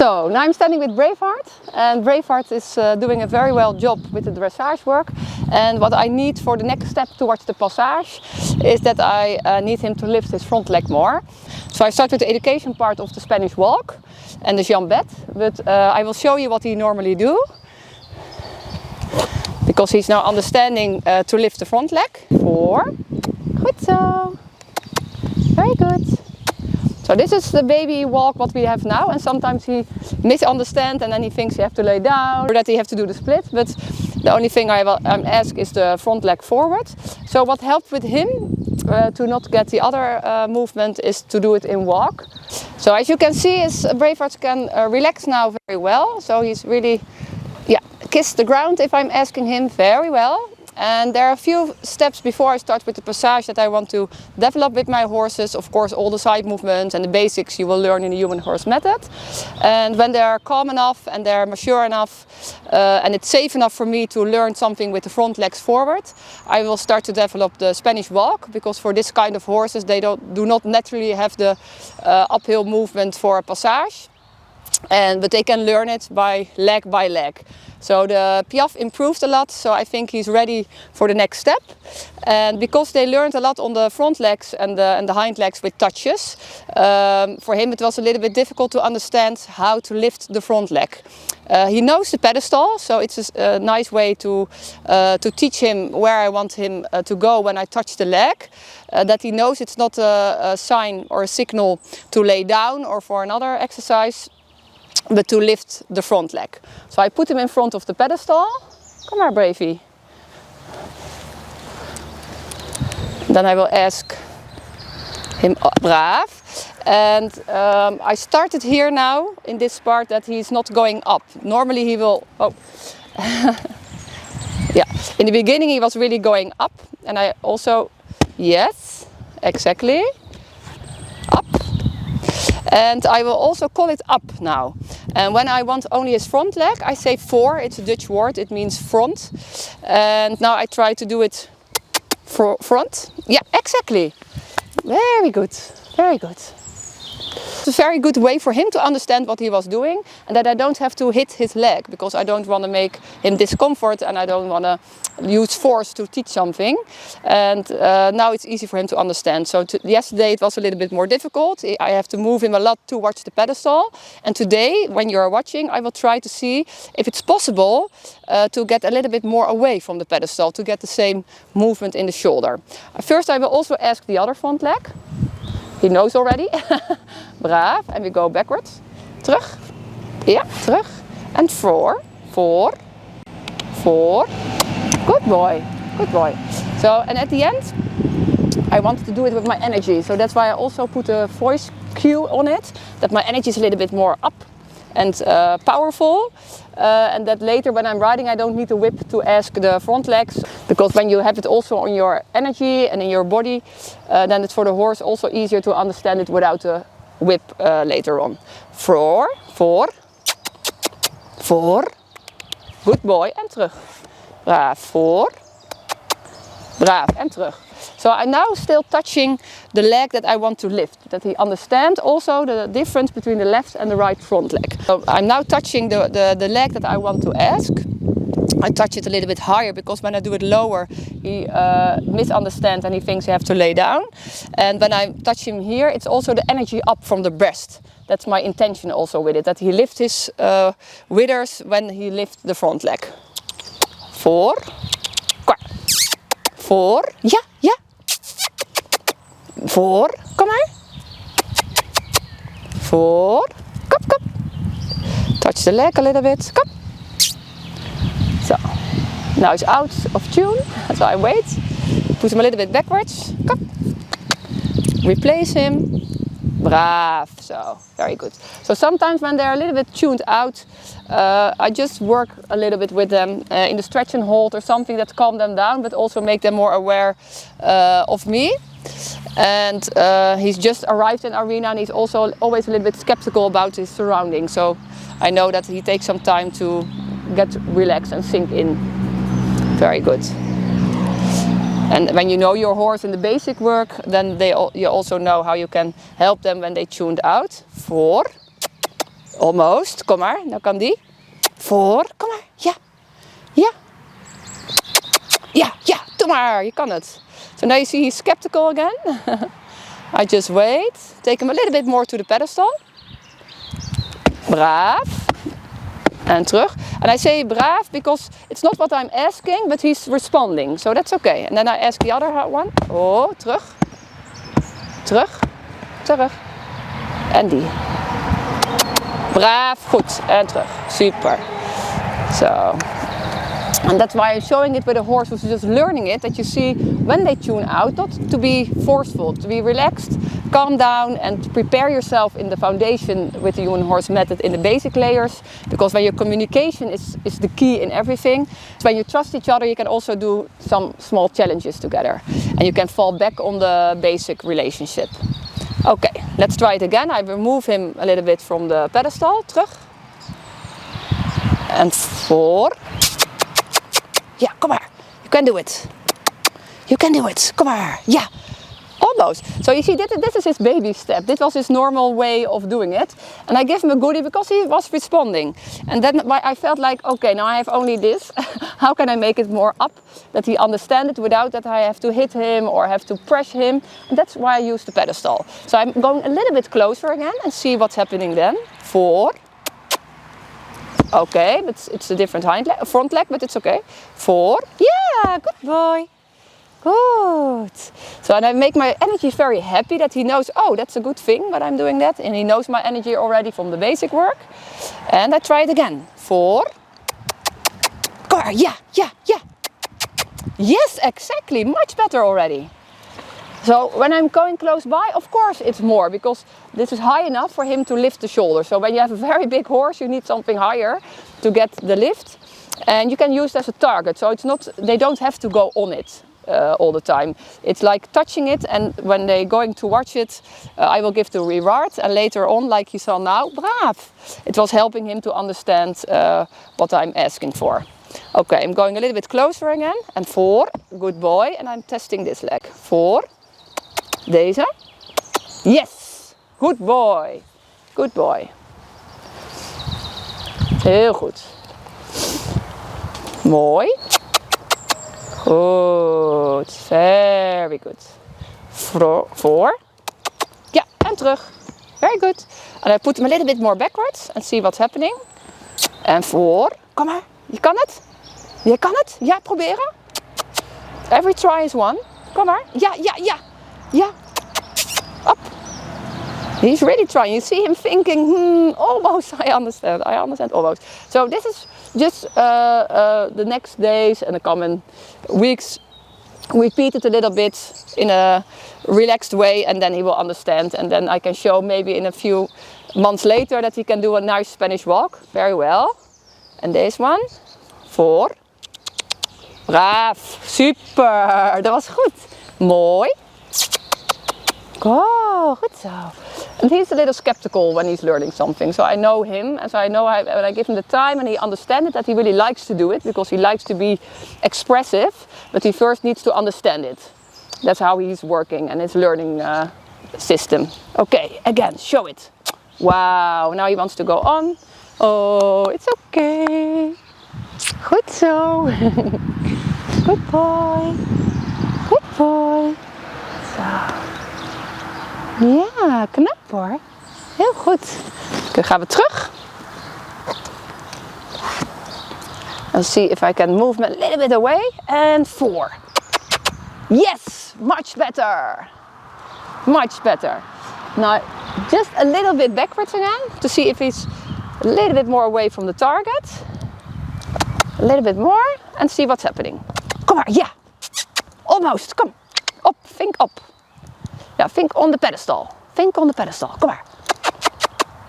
So now I'm standing with Braveheart, and Braveheart is doing a very well job with the dressage work. And what I need for the next step towards the passage is that I need him to lift his front leg more. So I start with the education part of the Spanish walk and the Jambette, but I will show you what he normally do, because he's now understanding to lift the front leg. 4, good so, very good. So this is the baby walk what we have now, and sometimes he misunderstands and then he thinks he have to lay down or that he have to do the split, but the only thing I'm asked is the front leg forward. So what helped with him to not get the other movement is to do it in walk. So as you can see, his Braveheart can relax now very well. So he's really, kiss the ground if I'm asking him very well. And there are a few steps before I start with the passage that I want to develop with my horses. Of course, all the side movements and the basics you will learn in the human horse method. And when they're calm enough and they're mature enough and it's safe enough for me to learn something with the front legs forward, I will start to develop the Spanish walk, because for this kind of horses they do not naturally have the uphill movement for a passage. But they can learn it by leg. So the piaffe improved a lot, so I think he's ready for the next step. And because they learned a lot on the front legs and the hind legs with touches, for him it was a little bit difficult to understand how to lift the front leg. He knows the pedestal, so it's a nice way to teach him where I want him to go when I touch the leg. That he knows it's not a sign or a signal to lay down or for another exercise, but to lift the front leg. So I put him in front of the pedestal. Come here, Bravey. Then I will ask him, braaf. And I started here now in this part that he's not going up. Normally he will, in the beginning he was really going up. And I also, yes, exactly, up. And I will also call it up now. And when I want only his front leg, I say 4. It's a Dutch word, it means front. And now I try to do it for front. Yeah, exactly. Very good, very good. It's a very good way for him to understand what he was doing, and that I don't have to hit his leg, because I don't want to make him discomfort and I don't want to use force to teach something. And now it's easy for him to understand. So yesterday it was a little bit more difficult. I have to move him a lot towards the pedestal. And today, when you're watching, I will try to see if it's possible to get a little bit more away from the pedestal, to get the same movement in the shoulder. First I will also ask the other front leg. He knows already. Braaf. And we go backwards. Terug. Ja, terug. And 4. 4. 4. Good boy. Good boy. So, and at the end, I wanted to do it with my energy. So that's why I also put a voice cue on it. That my energy is a little bit more up and powerful. And that later when I'm riding I don't need to whip to ask the front legs, because when you have it also on your energy and in your body, then it's for the horse also easier to understand it without a whip later on. 4, 4, 4, good boy, en terug. Braaf, 4, braaf, en terug. So I'm now still touching the leg that I want to lift, that he understands also the difference between the left and the right front leg. So I'm now touching the leg that I want to ask. I touch it a little bit higher, because when I do it lower he misunderstands and he thinks you have to lay down. And when I touch him here, it's also the energy up from the breast. That's my intention also with it, that he lifts his withers when he lifts the front leg. 4, 4, ja, ja. 4, kom maar. 4, kom. Touch the leg a little bit, kom. So, now it's out of tune, so I wait. Put him a little bit backwards, kom. Replace him. Braaf, so very good. So sometimes when they're a little bit tuned out, I just work a little bit with them in the stretch and hold or something that calm them down, but also make them more aware of me. And he's just arrived in arena and he's also always a little bit skeptical about his surroundings. So I know that he takes some time to get relaxed and sink in. Very good. And when you know your horse in the basic work, then you also know how you can help them when they tuned out. 4, Almost. Kom maar. Nou kan die. Voor. Kom maar. Ja. Ja. Ja. Ja. Doe maar. Je kan het. So now you see he's skeptical again. I just wait. Take him a little bit more to the pedestal. Braaf. En terug. And I say braaf because it's not what I'm asking, but he's responding. So that's okay. And then I ask the other one. Oh, terug. Terug. Terug. En die. Braaf. Goed. En terug. Super. So. And that's why I'm showing it with a horse who's just learning it, that you see when they tune out, not to be forceful, to be relaxed, calm down and prepare yourself in the foundation with the human horse method in the basic layers, because when your communication is the key in everything. So when you trust each other, you can also do some small challenges together and you can fall back on the basic relationship. Okay, let's try it again. I remove him a little bit from the pedestal, terug. And voor. Yeah, come on. You can do it. You can do it. Come on. Yeah. Almost. So you see, this is his baby step. This was his normal way of doing it. And I gave him a goodie because he was responding. And then I felt like, okay, now I have only this. How can I make it more up? That he understands it without that I have to hit him or have to press him. And that's why I use the pedestal. So I'm going a little bit closer again and see what's happening then. Voor. Okay, but it's a different front leg, but it's okay. Voor. Yeah, good boy. Good. So and I make my energy very happy that he knows, oh, that's a good thing that I'm doing that. And he knows my energy already from the basic work. And I try it again. Voor. Come on, yeah, yeah, yeah. Yes, exactly. Much better already. So when I'm going close by, of course it's more, because this is high enough for him to lift the shoulder. So when you have a very big horse, you need something higher to get the lift. And you can use it as a target. So it's not, they don't have to go on it all the time. It's like touching it, and when they're going to watch it, I will give the reward. And later on, like you saw now, braaf. It was helping him to understand what I'm asking for. Okay, I'm going a little bit closer again. And voor, good boy. And I'm testing this leg. Voor. Deze. Yes! Good boy. Good boy. Heel goed. Mooi. Goed. Very good. Voor. Ja, en terug. Very good. And I put him a little bit more backwards and see what's happening. En voor. Kom maar. Je kan het. Je kan het. Ja, proberen. Every try is one. Kom maar. Ja, ja, ja. Yeah, up. He's really trying. You see him thinking, almost, I understand almost. So this is just the next days and the coming weeks. Repeat it a little bit in a relaxed way, and then he will understand. And then I can show maybe in a few months later that he can do a nice Spanish walk. Very well. And this one. Voor. Braaf. Super. Dat was goed. Mooi. Oh, good so. And he's a little skeptical when he's learning something. So I know him, and so I know when I give him the time and he understands it, that he really likes to do it, because he likes to be expressive, but he first needs to understand it. That's how he's working and his learning system. Okay, again, show it. Wow, now he wants to go on. Oh, it's okay. Good so. Good boy. Good boy. Zo. Ja, knap hoor. Heel goed. Dan gaan we terug. Let's see if I can move a little bit away. And 4. Yes, much better. Much better. Now, just a little bit backwards again to see if he's a little bit more away from the target. A little bit more and see what's happening. Come on, yeah. Almost, come. Up, think up. Yeah, think on the pedestal. Think on the pedestal. Come on.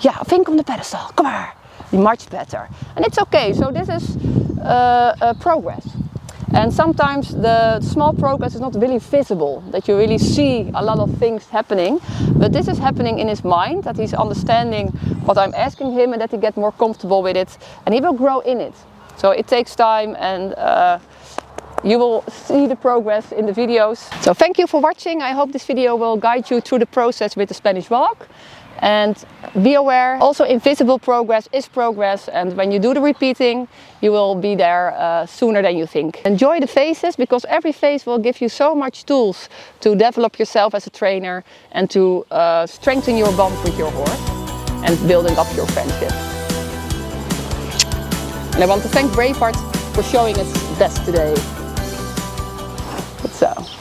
Yeah, think on the pedestal. Come on. Much better. And it's okay. So this is progress. And sometimes the small progress is not really visible, that you really see a lot of things happening. But this is happening in his mind, that he's understanding what I'm asking him and that he gets more comfortable with it. And he will grow in it. So it takes time, and you will see the progress in the videos. So thank you for watching. I hope this video will guide you through the process with the Spanish walk. And be aware, also invisible progress is progress, and when you do the repeating, you will be there sooner than you think. Enjoy the phases, because every phase will give you so much tools to develop yourself as a trainer and to strengthen your bond with your horse and building up your friendship. And I want to thank Braveheart for showing its best today. So.